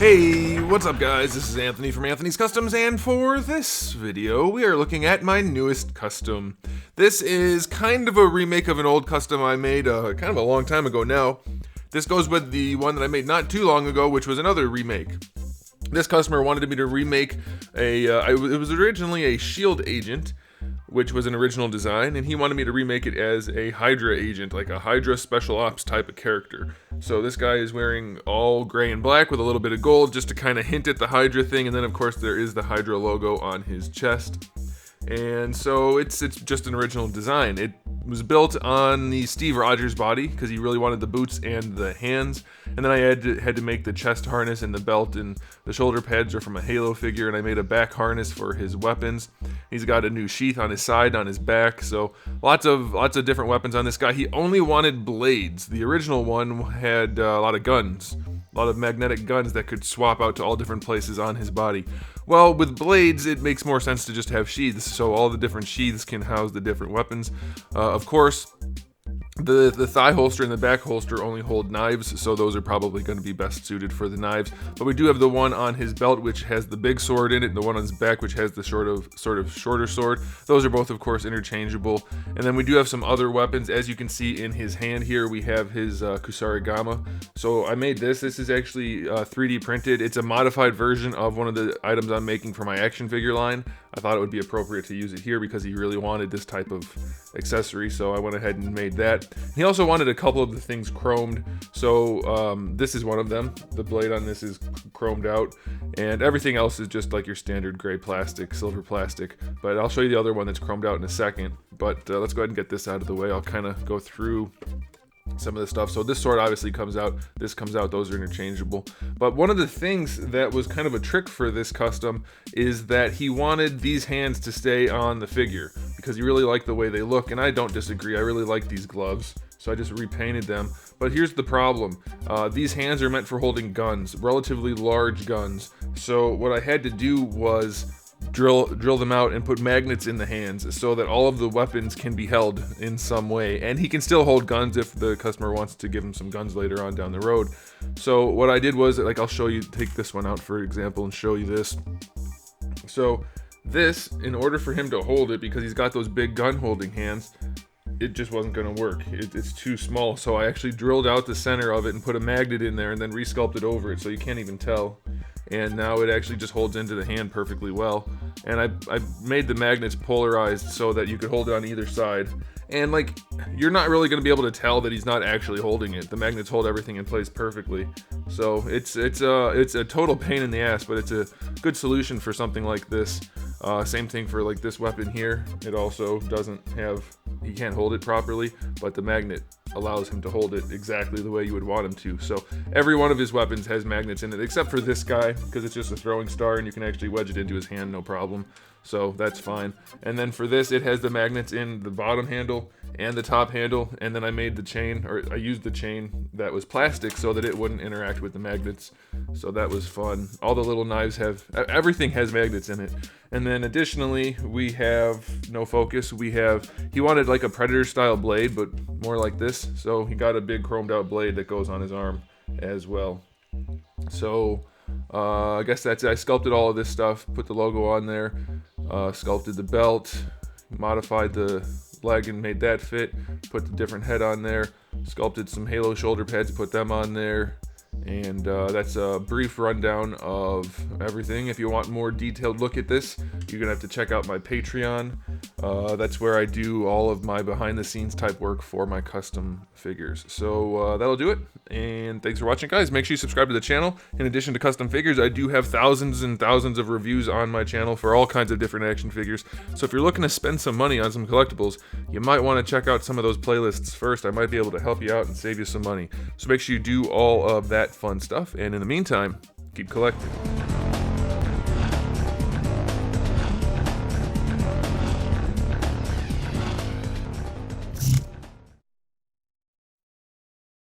Hey, what's up guys? This is Anthony from Anthony's Customs, and for this video we are looking at my newest custom. This is kind of a remake of an old custom I made kind of a long time ago now. This goes with the one that I made not too long ago, which was another remake. This customer wanted me to remake it was originally a shield agent, which was an original design, and he wanted me to remake it as a Hydra agent, like a Hydra special ops type of character. So this guy is wearing all gray and black with a little bit of gold just to kind of hint at the Hydra thing, and then of course there is the Hydra logo on his chest. And so it's just an original design. It was built on the Steve Rogers body because he really wanted the boots and the hands, and then I had to make the chest harness, and the belt and the shoulder pads are from a Halo figure, and I made a back harness for his weapons. He's got a new sheath on his side, on his back, so lots of different weapons on this guy. He only wanted blades. The original one had a lot of guns, a lot of magnetic guns that could swap out to all different places on his body. Well, with blades, it makes more sense to just have sheaths, so all the different sheaths can house the different weapons. Of course, the thigh holster and the back holster only hold knives, so those are probably going to be best suited for the knives. But we do have the one on his belt which has the big sword in it, and the one on his back which has the sort of shorter sword. Those are both, of course, interchangeable. And then we do have some other weapons. As you can see in his hand here, we have his Kusarigama. So I made this. This is actually 3D printed. It's a modified version of one of the items I'm making for my action figure line. I thought it would be appropriate to use it here because he really wanted this type of accessory, so I went ahead and made that. He also wanted a couple of the things chromed, so this is one of them. The blade on this is chromed out, and everything else is just like your standard gray plastic, silver plastic. But I'll show you the other one that's chromed out in a second. But let's go ahead and get this out of the way. I'll kind of go through some of the stuff. So this sword obviously comes out, this comes out, those are interchangeable. But one of the things that was kind of a trick for this custom is that he wanted these hands to stay on the figure because he really liked the way they look, and I don't disagree. I really like these gloves, so I just repainted them. But here's the problem. These hands are meant for holding guns, relatively large guns. So what I had to do was drill them out and put magnets in the hands so that all of the weapons can be held in some way, and he can still hold guns if the customer wants to give him some guns later on down the road. So what I did was, like, I'll show you, take this one out for example and show you this. So this, in order for him to hold it, because he's got those big gun holding hands, it just wasn't going to work. It's too small, so I actually drilled out the center of it and put a magnet in there and then resculpted over it so you can't even tell. And now it actually just holds into the hand perfectly well. And I made the magnets polarized so that you could hold it on either side. And like, you're not really going to be able to tell that he's not actually holding it. The magnets hold everything in place perfectly. So it's a total pain in the ass, but it's a good solution for something like this. Same thing for like this weapon here. It also doesn't have, he can't hold it properly, but the magnet allows him to hold it exactly the way you would want him to. So every one of his weapons has magnets in it, except for this guy, because it's just a throwing star and you can actually wedge it into his hand, no problem. So that's fine. And then for this, it has the magnets in the bottom handle and the top handle, and then I made the chain, or I used the chain that was plastic so that it wouldn't interact with the magnets. So that was fun. All the little knives have, everything has magnets in it. And then additionally, we have no focus. He wanted like a Predator style blade, but more like this. So he got a big chromed out blade that goes on his arm as well. So I guess that's it. I sculpted all of this stuff, put the logo on there, sculpted the belt, modified the leg and made that fit, put the different head on there, sculpted some Halo shoulder pads, put them on there. And that's a brief rundown of everything. If you want more detailed look at this, you're gonna have to check out my Patreon. That's where I do all of my behind the scenes type work for my custom figures. So that'll do it, and thanks for watching guys. Make sure you subscribe to the channel. In addition to custom figures, I do have thousands and thousands of reviews on my channel for all kinds of different action figures. So if you're looking to spend some money on some collectibles, you might want to check out some of those playlists first. I might be able to help you out and save you some money. So make sure you do all of that fun stuff, and in the meantime, keep collecting.